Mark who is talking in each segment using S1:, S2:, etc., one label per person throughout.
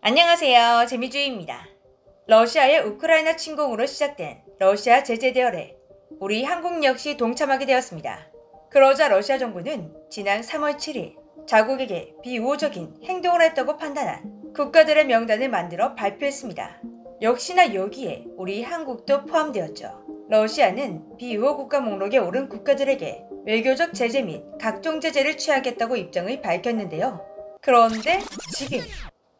S1: 안녕하세요. 재미주의입니다. 러시아의 우크라이나 침공으로 시작된 러시아 제재 대열에 우리 한국 역시 동참하게 되었습니다. 그러자 러시아 정부는 지난 3월 7일 자국에게 비우호적인 행동을 했다고 판단한 국가들의 명단을 만들어 발표했습니다. 역시나 여기에 우리 한국도 포함되었죠. 러시아는 비우호 국가 목록에 오른 국가들에게 외교적 제재 및 각종 제재를 취하겠다고 입장을 밝혔는데요. 그런데 지금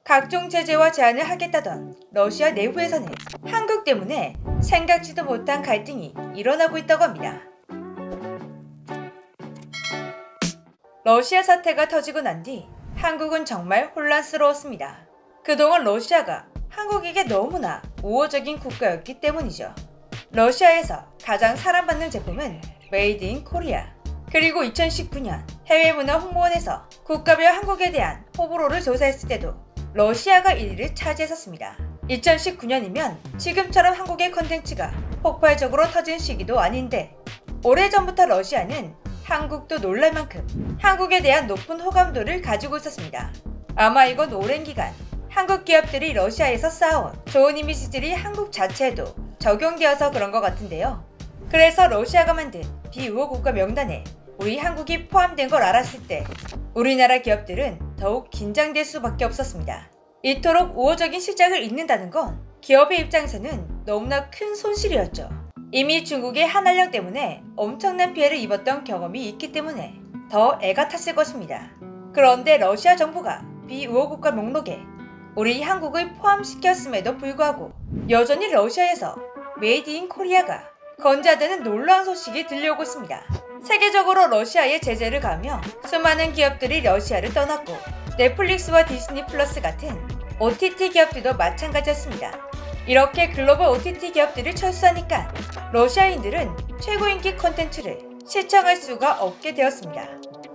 S1: 각종 제재와 제한을 하겠다던 러시아 내부에서는 한국 때문에 생각지도 못한 갈등이 일어나고 있다고 합니다. 러시아 사태가 터지고 난 뒤 한국은 정말 혼란스러웠습니다. 그동안 러시아가 한국에게 너무나 우호적인 국가였기 때문이죠. 러시아에서 가장 사랑받는 제품은 메이드 인 코리아. 그리고 2019년 해외문화 홍보원에서 국가별 한국에 대한 호불호를 조사했을 때도 러시아가 1위를 차지했었습니다. 2019년이면 지금처럼 한국의 컨텐츠가 폭발적으로 터진 시기도 아닌데 오래전부터 러시아는 한국도 놀랄 만큼 한국에 대한 높은 호감도를 가지고 있었습니다. 아마 이건 오랜 기간 한국 기업들이 러시아에서 쌓아온 좋은 이미지들이 한국 자체에도 적용되어서 그런 것 같은데요. 그래서 러시아가 만든 비우호 국가 명단에 우리 한국이 포함된 걸 알았을 때 우리나라 기업들은 더욱 긴장될 수밖에 없었습니다. 이토록 우호적인 실적을 잇는다는 건 기업의 입장에서는 너무나 큰 손실이었죠. 이미 중국의 한한령 때문에 엄청난 피해를 입었던 경험이 있기 때문에 더 애가 탔을 것입니다. 그런데 러시아 정부가 비우호 국가 목록에 우리 한국을 포함시켰음에도 불구하고 여전히 러시아에서 메이드 인 코리아가 건재하다는 놀라운 소식이 들려오고 있습니다. 세계적으로 러시아에 제재를 가하며 수많은 기업들이 러시아를 떠났고 넷플릭스와 디즈니 플러스 같은 OTT 기업들도 마찬가지였습니다. 이렇게 글로벌 OTT 기업들을 철수하니까 러시아인들은 최고 인기 콘텐츠를 시청할 수가 없게 되었습니다.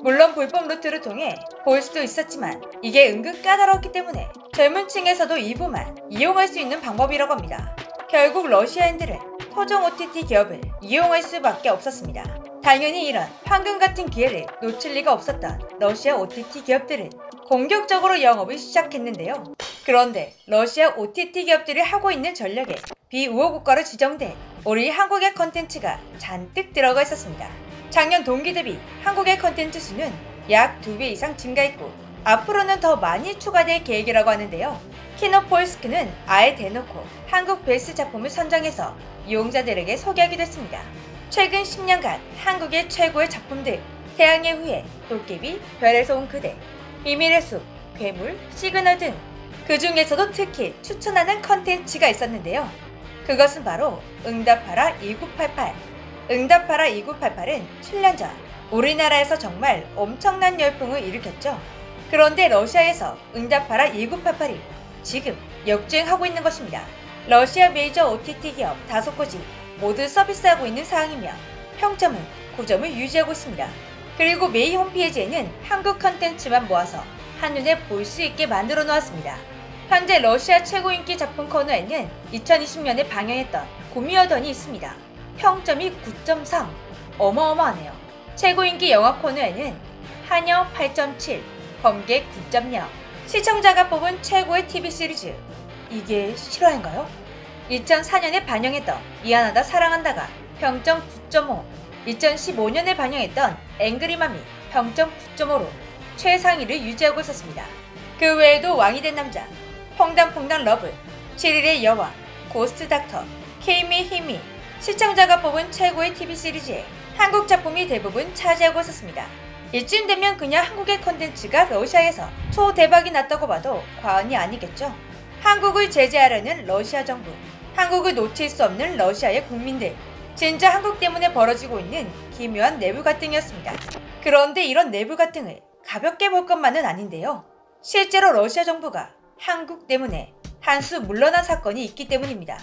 S1: 물론 불법 루트를 통해 볼 수도 있었지만 이게 은근 까다롭기 때문에 젊은 층에서도 일부만 이용할 수 있는 방법이라고 합니다. 결국 러시아인들은 토종 OTT 기업을 이용할 수밖에 없었습니다. 당연히 이런 황금 같은 기회를 놓칠 리가 없었던 러시아 OTT 기업들은 공격적으로 영업을 시작했는데요. 그런데 러시아 OTT 기업들이 하고 있는 전략에 비우호 국가로 지정된 우리 한국의 컨텐츠가 잔뜩 들어가 있었습니다. 작년 동기 대비 한국의 컨텐츠 수는 약 2배 이상 증가했고 앞으로는 더 많이 추가될 계획이라고 하는데요. 키노포이스크는 아예 대놓고 한국 베스트 작품을 선정해서 이용자들에게 소개하기도 했습니다. 최근 10년간 한국의 최고의 작품들 태양의 후예, 도깨비, 별에서 온 그대, 비밀의 숲, 괴물, 시그널 등 그 중에서도 특히 추천하는 컨텐츠가 있었는데요. 그것은 바로 응답하라 2988. 응답하라 2988은 7년 전 우리나라에서 정말 엄청난 열풍을 일으켰죠. 그런데 러시아에서 응답하라 2988이 지금 역주행하고 있는 것입니다. 러시아 메이저 OTT 기업 5곳이 모두 서비스하고 있는 상황이며 평점은 9점을 유지하고 있습니다. 그리고 메인 홈페이지에는 한국 컨텐츠만 모아서 한눈에 볼 수 있게 만들어 놓았습니다. 현재 러시아 최고 인기 작품 코너에는 2020년에 방영했던 고미어던이 있습니다. 평점이 9.3, 어마어마하네요. 최고 인기 영화 코너에는 한여 8.7, 검객 9.0, 시청자가 뽑은 최고의 TV 시리즈, 이게 실화인가요? 2004년에 반영했던 미안하다 사랑한다가 평점 9.5, 2015년에 반영했던 앵그리맘이 평점 9.5로 최상위를 유지하고 있었습니다. 그 외에도 왕이 된 남자, 퐁당퐁당 러브, 7일의 여왕, 고스트 닥터, 케이미 히미, 시청자가 뽑은 최고의 TV 시리즈에 한국 작품이 대부분 차지하고 있었습니다. 이쯤 되면 그냥 한국의 컨텐츠가 러시아에서 초대박이 났다고 봐도 과언이 아니겠죠. 한국을 제재하려는 러시아 정부, 한국을 놓칠 수 없는 러시아의 국민들, 진짜 한국 때문에 벌어지고 있는 기묘한 내부 갈등이었습니다. 그런데 이런 내부 갈등을 가볍게 볼 것만은 아닌데요. 실제로 러시아 정부가 한국 때문에 한수 물러난 사건이 있기 때문입니다.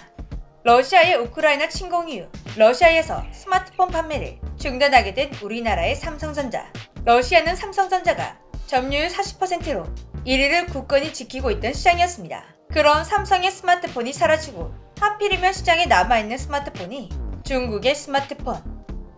S1: 러시아의 우크라이나 침공 이후 러시아에서 스마트폰 판매를 중단하게 된 우리나라의 삼성전자. 러시아는 삼성전자가 점유율 40%로 1위를 굳건히 지키고 있던 시장이었습니다. 그런 삼성의 스마트폰이 사라지고 하필이면 시장에 남아있는 스마트폰이 중국의 스마트폰.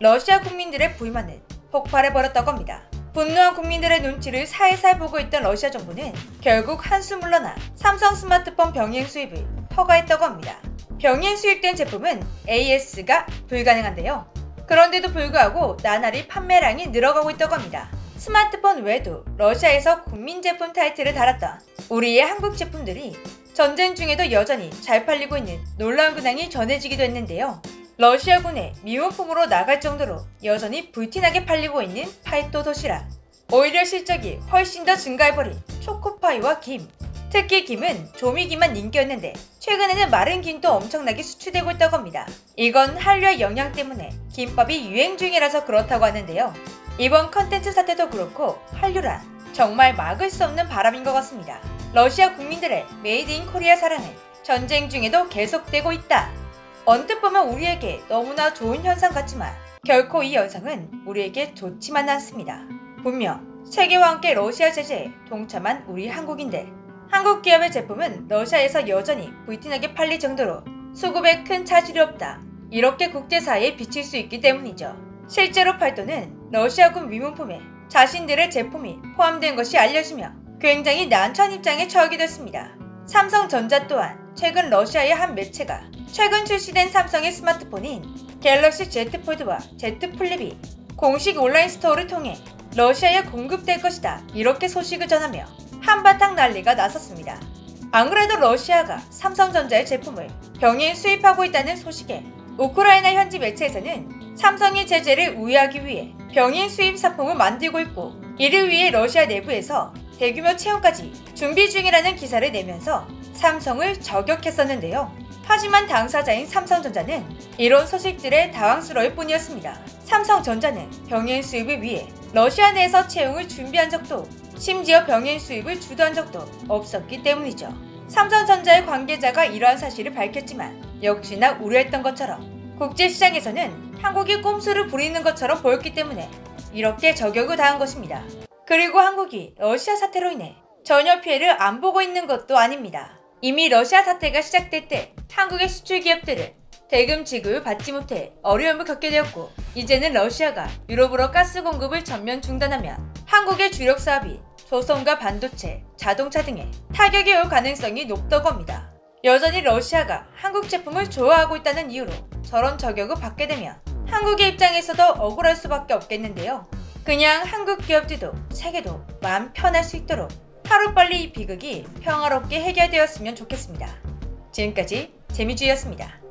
S1: 러시아 국민들의 불만은 폭발해버렸다고 합니다. 분노한 국민들의 눈치를 살살 보고 있던 러시아 정부는 결국 한수 물러나 삼성 스마트폰 병행 수입을 허가했다고 합니다. 병행 수입된 제품은 AS가 불가능한데요. 그런데도 불구하고 나날이 판매량이 늘어가고 있다고 합니다. 스마트폰 외에도 러시아에서 국민 제품 타이틀을 달았던 우리의 한국 제품들이 전쟁 중에도 여전히 잘 팔리고 있는 놀라운 근황이 전해지기도 했는데요. 러시아군의 미용품으로 나갈 정도로 여전히 불티나게 팔리고 있는 팔도 도시락. 오히려 실적이 훨씬 더 증가해버린 초코파이와 김. 특히 김은 조미김만 인기였는데 최근에는 마른 김도 엄청나게 수출되고 있다고 합니다. 이건 한류의 영향 때문에 김밥이 유행 중이라서 그렇다고 하는데요. 이번 컨텐츠 사태도 그렇고 한류란 정말 막을 수 없는 바람인 것 같습니다. 러시아 국민들의 메이드 인 코리아 사랑은 전쟁 중에도 계속되고 있다. 언뜻 보면 우리에게 너무나 좋은 현상 같지만 결코 이 현상은 우리에게 좋지만은 않습니다. 분명 세계와 함께 러시아 제재에 동참한 우리 한국인들. 한국 기업의 제품은 러시아에서 여전히 불티나게 팔릴 정도로 수급에 큰 차질이 없다. 이렇게 국제사회에 비칠 수 있기 때문이죠. 실제로 팔도는 러시아군 위문품에 자신들의 제품이 포함된 것이 알려지며 굉장히 난처한 입장에 처하게 됐습니다. 삼성전자 또한 최근 러시아의 한 매체가 최근 출시된 삼성의 스마트폰인 갤럭시 Z 폴드와 Z 플립이 공식 온라인 스토어를 통해 러시아에 공급될 것이다 이렇게 소식을 전하며 한바탕 난리가 났었습니다. 안 그래도 러시아가 삼성전자의 제품을 병행 수입하고 있다는 소식에 우크라이나 현지 매체에서는 삼성의 제재를 우회하기 위해 병행 수입 상품을 만들고 있고 이를 위해 러시아 내부에서 대규모 채용까지 준비 중이라는 기사를 내면서 삼성을 저격했었는데요. 하지만 당사자인 삼성전자는 이런 소식들에 당황스러울 뿐이었습니다. 삼성전자는 병행 수입을 위해 러시아 내에서 채용을 준비한 적도 심지어 병행 수입을 주도한 적도 없었기 때문이죠. 삼성전자의 관계자가 이러한 사실을 밝혔지만 역시나 우려했던 것처럼 국제시장에서는 한국이 꼼수를 부리는 것처럼 보였기 때문에 이렇게 저격을 당한 것입니다. 그리고 한국이 러시아 사태로 인해 전혀 피해를 안 보고 있는 것도 아닙니다. 이미 러시아 사태가 시작될 때 한국의 수출 기업들은 대금 지급을 받지 못해 어려움을 겪게 되었고 이제는 러시아가 유럽으로 가스 공급을 전면 중단하면 한국의 주력 사업인 조선과 반도체, 자동차 등에 타격이 올 가능성이 높다고 합니다. 여전히 러시아가 한국 제품을 좋아하고 있다는 이유로 저런 저격을 받게 되면 한국의 입장에서도 억울할 수밖에 없겠는데요. 그냥 한국 기업들도 세계도 마음 편할 수 있도록 하루빨리 이 비극이 평화롭게 해결되었으면 좋겠습니다. 지금까지 재미주였습니다.